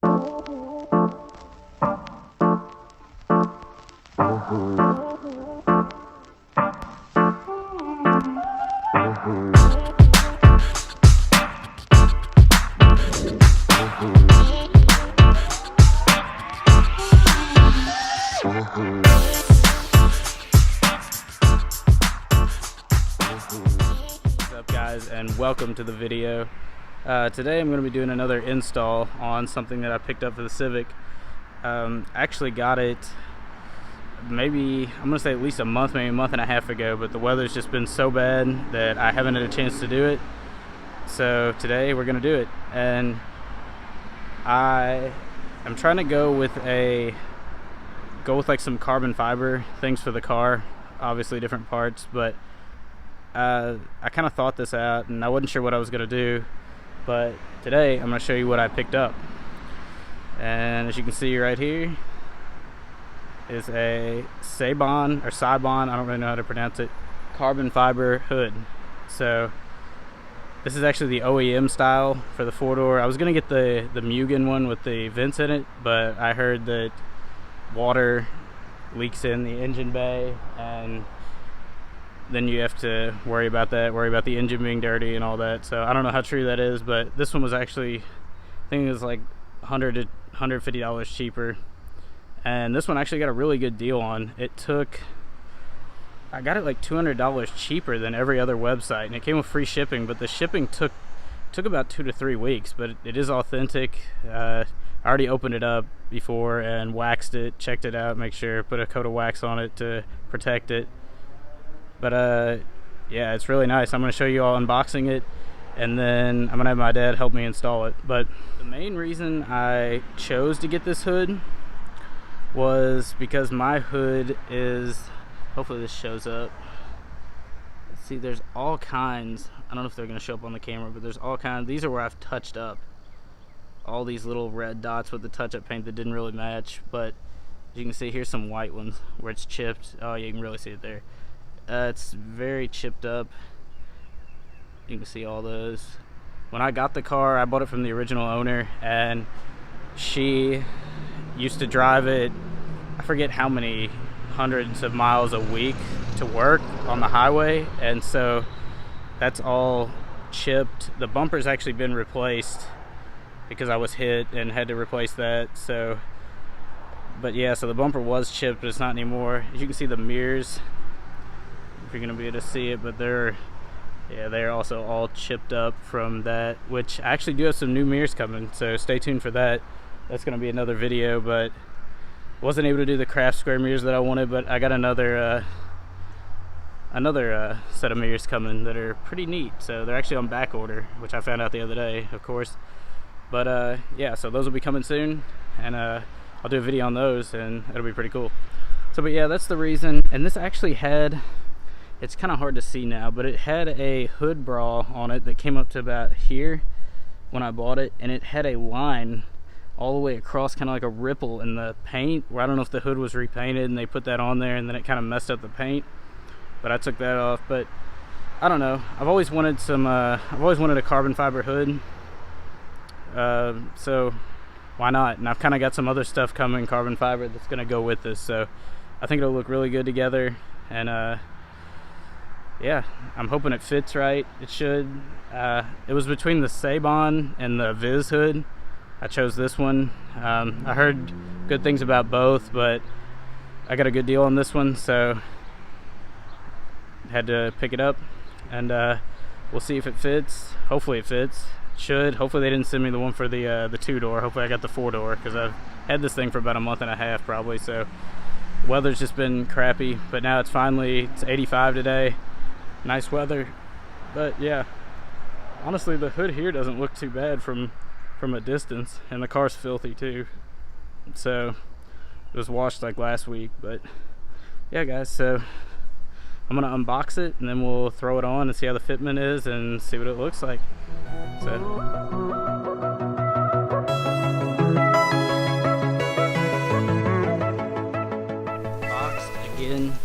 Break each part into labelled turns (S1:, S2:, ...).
S1: What's up, guys, and welcome to the video. Today I'm going to be doing another install on something that I picked up for the Civic. I actually got it maybe, I'm going to say at least a month, maybe a month and a half ago, but the weather's just been so bad that I haven't had a chance to do it. So today we're going to do it, and I'm trying to go with like some carbon fiber things for the car, obviously different parts, but I kind of thought this out and I wasn't sure what I was going to do, but today I'm going to show you what I picked up. And as you can see right here is a Seibon, I don't really know how to pronounce it, carbon fiber hood. So this is actually the OEM style for the 4-door. I was going to get the Mugen one with the vents in it, but I heard that water leaks in the engine bay, and then you have to worry about the engine being dirty and all that. So I don't know how true that is, but this one was actually, I think it was like $100 to $150 cheaper, and this one actually got a really good deal on. I got it like $200 cheaper than every other website, and it came with free shipping, but the shipping took about 2 to 3 weeks, but it is authentic. I already opened it up before and waxed it, checked it out, make sure, put a coat of wax on it to protect it. But yeah, it's really nice. I'm going to show you all unboxing it, and then I'm going to have my dad help me install it. But the main reason I chose to get this hood was because my hood is, hopefully this shows up. See, there's all kinds, I don't know if they're going to show up on the camera, but there's all kinds. These are where I've touched up all these little red dots with the touch-up paint that didn't really match. But as you can see, here's some white ones where it's chipped. Oh, you can really see it there. It's very chipped up. You can see all those. When I got the car, I bought it from the original owner, and she used to drive it, I forget how many hundreds of miles a week to work on the highway, and so that's all chipped. The bumper's actually been replaced because I was hit and had to replace that. So, but yeah, so the bumper was chipped, but it's not anymore. As you can see, the mirrors, if you're gonna be able to see it, but they're also all chipped up from that, which I actually do have some new mirrors coming, so stay tuned for that. That's gonna be another video, but wasn't able to do the craft square mirrors that I wanted, but I got another set of mirrors coming that are pretty neat. So they're actually on back order, which I found out the other day, of course. But yeah, so those will be coming soon, and I'll do a video on those, and it'll be pretty cool. So, but yeah, that's the reason. And this actually had, it's kind of hard to see now, but it had a hood bra on it that came up to about here when I bought it, and it had a line all the way across, kind of like a ripple in the paint, where I don't know if the hood was repainted and they put that on there and then it kind of messed up the paint, but I took that off. But I don't know, I've always wanted a carbon fiber hood, so why not? And I've kind of got some other stuff coming carbon fiber that's going to go with this, so I think it'll look really good together. And yeah, I'm hoping it fits right. It should. It was between the Seibon and the Viz hood. I chose this one. I heard good things about both, but I got a good deal on this one, so had to pick it up, and we'll see if it fits. Hopefully it fits. Should. Hopefully they didn't send me the one for the 2-door. Hopefully I got the 4-door, because I've had this thing for about a month and a half probably, so weather's just been crappy. But now it's 85 today. Nice weather. But yeah, honestly the hood here doesn't look too bad from a distance, and the car's filthy too, so it was washed like last week. But yeah, guys, so I'm gonna unbox it, and then we'll throw it on and see how the fitment is and see what it looks like. So boxed again,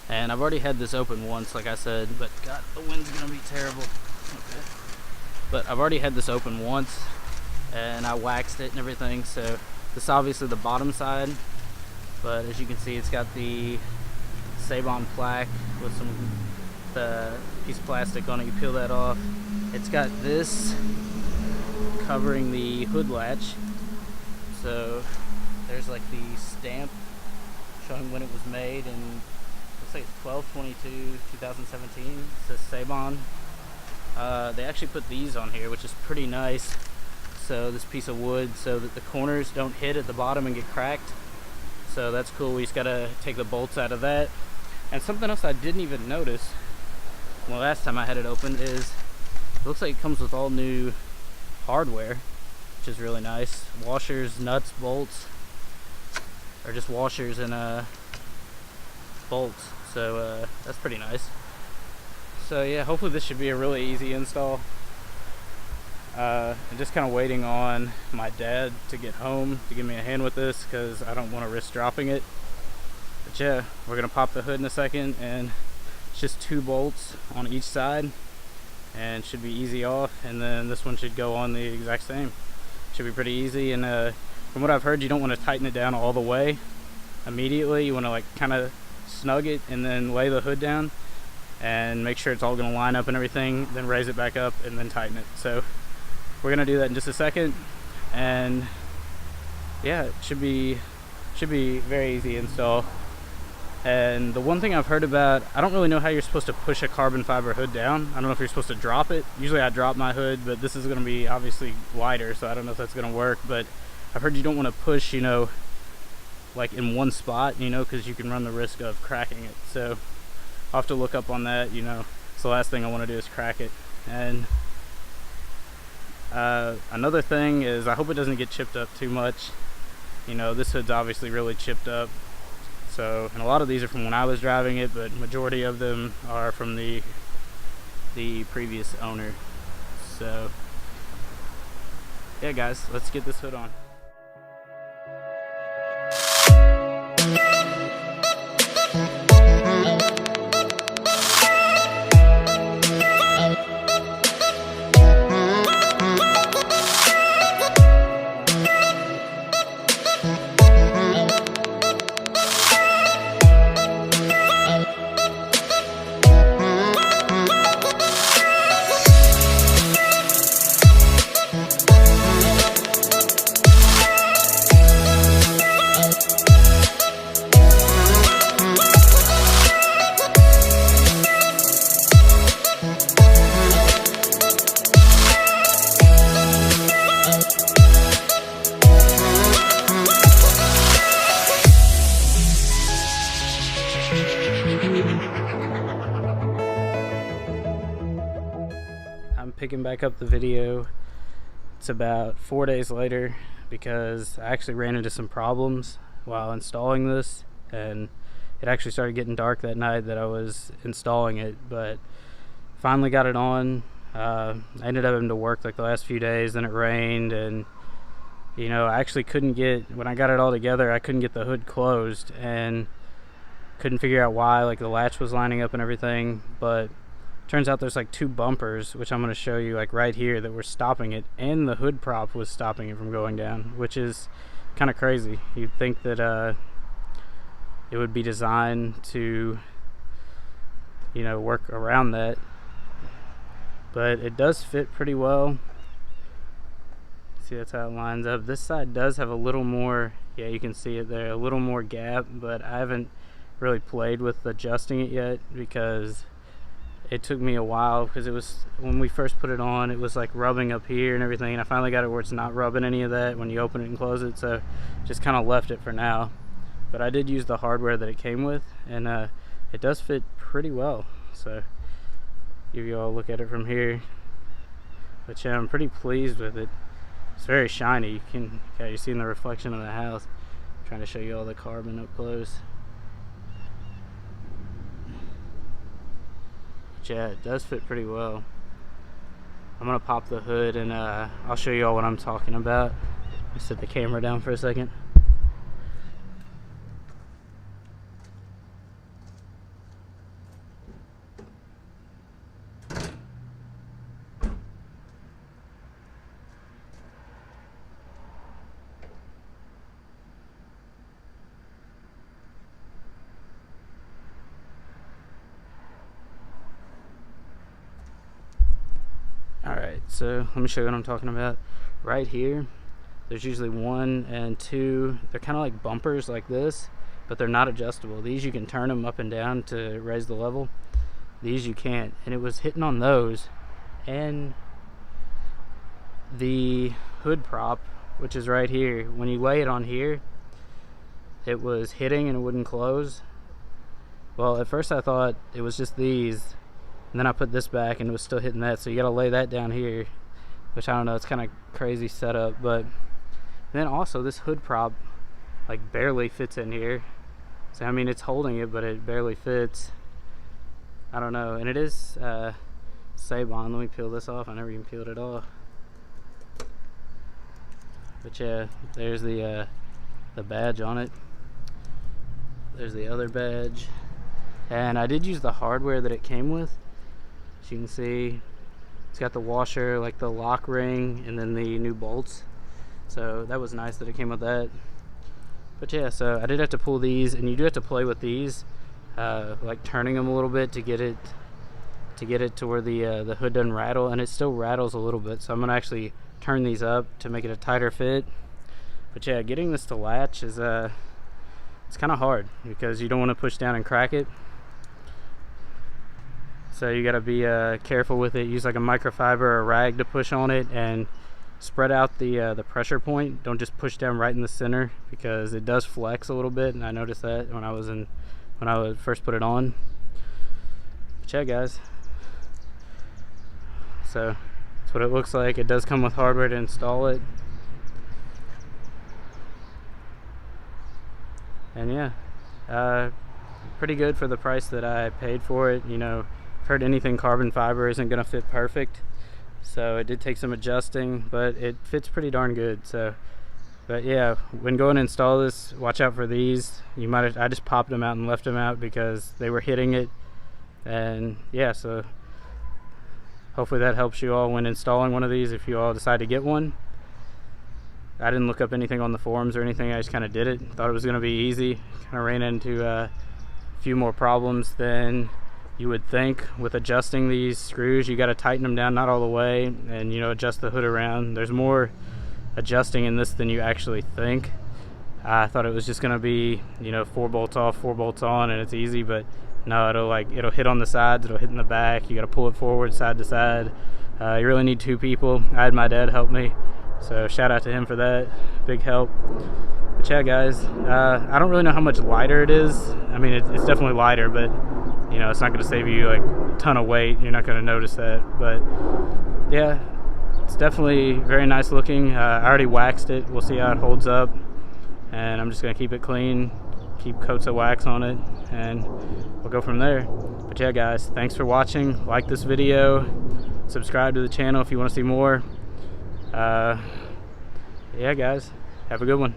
S1: and I've already had this open once, like I said, but God, the wind's gonna be terrible. Okay. But I've already had this open once, and I waxed it and everything. So this is obviously the bottom side, but as you can see, it's got the Seibon plaque with the piece of plastic on it. You peel that off. It's got this covering the hood latch. So there's like the stamp showing when it was made, and looks like it's 12/22/2017. It says Seibon. They actually put these on here, which is pretty nice. So this piece of wood, so that the corners don't hit at the bottom and get cracked. So that's cool. We just gotta take the bolts out of that. And something else I didn't even notice the last time I had it open is it looks like it comes with all new hardware, which is really nice. Washers, nuts, bolts, or just washers and bolts. So that's pretty nice. So yeah, hopefully this should be a really easy install. I'm just kind of waiting on my dad to get home to give me a hand with this, because I don't want to risk dropping it. But yeah, we're gonna pop the hood in a second, and it's just 2 bolts on each side, and should be easy off. And then this one should go on the exact same. Should be pretty easy. And from what I've heard, you don't want to tighten it down all the way immediately. You want to like kind of snug it and then lay the hood down and make sure it's all going to line up and everything, then raise it back up and then tighten it. So we're going to do that in just a second, and yeah, it should be very easy install. And the one thing I've heard about, I don't really know how you're supposed to push a carbon fiber hood down. I don't know if you're supposed to drop it. Usually I drop my hood, but this is going to be obviously wider, so I don't know if that's going to work. But I've heard you don't want to push, you know, like in one spot, you know, because you can run the risk of cracking it. So I'll have to look up on that, you know. So the last thing I want to do is crack it. And another thing is, I hope it doesn't get chipped up too much. You know, this hood's obviously really chipped up. So, and a lot of these are from when I was driving it, but majority of them are from the previous owner. So yeah guys, let's get this hood on. I'm picking back up the video. It's about 4 days later, because I actually ran into some problems while installing this, and it actually started getting dark that night that I was installing it. But finally got it on. I ended up having to work like the last few days, then it rained, and you know, I actually couldn't get, when I got it all together, I couldn't get the hood closed, and couldn't figure out why, like the latch was lining up and everything. But turns out there's like 2 bumpers, which I'm going to show you, like right here, that were stopping it, and the hood prop was stopping it from going down, which is kind of crazy. You'd think that it would be designed to, you know, work around that, but it does fit pretty well. See, that's how it lines up. This side does have a little more, yeah, you can see it there, a little more gap, but I haven't really played with adjusting it yet, because it took me a while, because it was, when we first put it on, it was like rubbing up here and everything, and I finally got it where it's not rubbing any of that when you open it and close it. So just kind of left it for now. But I did use the hardware that it came with, and it does fit pretty well. So give you all a look at it from here. But yeah, I'm pretty pleased with it. It's very shiny. You're seeing the reflection of the house. I'm trying to show you all the carbon up close. Yeah, it does fit pretty well. I'm gonna pop the hood, and I'll show you all what I'm talking about. Let me set the camera down for a second. So let me show you what I'm talking about. Right here, there's usually 1 and 2. They're kind of like bumpers like this, but they're not adjustable. These you can turn them up and down to raise the level. These you can't, and it was hitting on those. And the hood prop, which is right here, when you lay it on here, it was hitting and it wouldn't close. Well, at first I thought it was just these, and then I put this back and it was still hitting that, so you gotta lay that down here, which I don't know, it's kind of crazy setup. But then also this hood prop like barely fits in here, so I mean it's holding it, but it barely fits. I don't know. And it is Seibon. Let me peel this off. I never even peeled it off. But yeah, there's the badge on it. There's the other badge. And I did use the hardware that it came with. As you can see, it's got the washer, like the lock ring, and then the new bolts. So that was nice that it came with that. But yeah, so I did have to pull these, and you do have to play with these, like turning them a little bit to get it to where the hood doesn't rattle, and it still rattles a little bit. So I'm gonna actually turn these up to make it a tighter fit. But yeah, getting this to latch is it's kind of hard because you don't want to push down and crack it. So you got to be careful with it. Use like a microfiber or a rag to push on it, and spread out the pressure point. Don't just push down right in the center, because it does flex a little bit, and I noticed that when I first put it on. But yeah, guys. So that's what it looks like. It does come with hardware to install it. And yeah, pretty good for the price that I paid for it. You know, I've heard anything carbon fiber isn't gonna fit perfect, so it did take some adjusting, but it fits pretty darn good. So, but yeah, when going to install this, watch out for these. I just popped them out and left them out because they were hitting it. And yeah, so hopefully that helps you all when installing one of these, if you all decide to get one. I didn't look up anything on the forums or anything. I just kind of did it. Thought it was going to be easy. Kind of ran into a few more problems than you would think with adjusting these screws. You got to tighten them down, not all the way, and you know, adjust the hood around. There's more adjusting in this than you actually think. I thought it was just going to be, you know, 4 bolts off, 4 bolts on, and it's easy. But no, it'll hit on the sides, it'll hit in the back. You got to pull it forward, side to side. You really need 2 people. I had my dad help me. So shout out to him for that, big help. But yeah, guys, I don't really know how much lighter it is. I mean, it's definitely lighter, but you know, it's not going to save you like a ton of weight. You're not going to notice that. But yeah, it's definitely very nice looking. I already waxed it. We'll see how it holds up, and I'm just going to keep it clean, keep coats of wax on it, and we'll go from there. But yeah, guys, thanks for watching. Like this video, subscribe to the channel if you want to see more. Yeah, guys, have a good one.